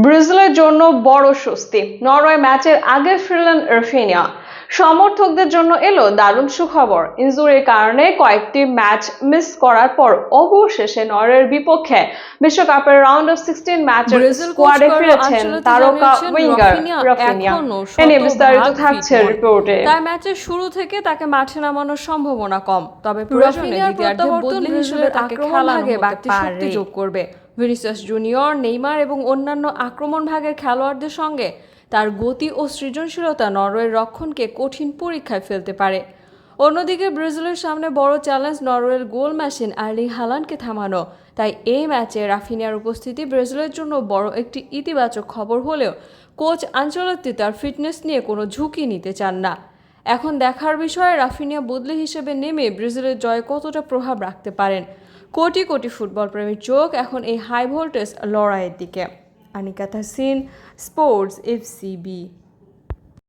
ব্রাজিলের জন্য বড় স্বস্তি, নরওয়ে ম্যাচের আগে ফিরলেন রাফিনিয়া। সমর্থকদের জন্য এলো দারুণ সুখবর। ইনজুরির কারণে কয়েকটি ম্যাচ মিস করার পর অবশেষে নরওয়ের বিপক্ষে বিশ্বকাপের রাউন্ড অফ 16 ম্যাচের স্কোয়াডে ফিরেছেন তারকা উইঙ্গার রাফিনিয়া। এ নিয়ে বিস্তারিত থাকছে রিপোর্টে। তাই ম্যাচের শুরু থেকে তাকে মাঠে নামানোর সম্ভাবনা কম, তবে প্রয়োজনে দ্বিতীয়ার্ধে বদলি হিসেবে তাকে খেলানো বাড়তি শক্তি যোগ করবে। ভিনিসিয়াস জুনিয়র, নেইমার এবং অন্যান্য আক্রমণ ভাগের খেলোয়াড়দের সঙ্গে তার গতি ও সৃজনশীলতা নরওয়ের রক্ষণকে কঠিন পরীক্ষায় ফেলতে পারে। অন্যদিকে ব্রাজিলের সামনে বড় চ্যালেঞ্জ নরওয়ের গোল মেশিন আর্লিং হালান্ডকে থামানো। তাই এই ম্যাচে রাফিনিয়ার উপস্থিতি ব্রাজিলের জন্য বড় একটি ইতিবাচক খবর হলেও কোচ আনচেলত্তি তার ফিটনেস নিয়ে কোনো ঝুঁকি নিতে চান না। এখন দেখার বিষয়ে রাফিনিয়া বদলি হিসেবে নেমে ব্রাজিলের জয়ে কতটা প্রভাব রাখতে পারেন। কোটি কোটি ফুটবল প্রেমীর চোখ এখন এই হাই ভোল্টেজ লড়াইয়ের দিকে। Anika Tahsin, sports FCB।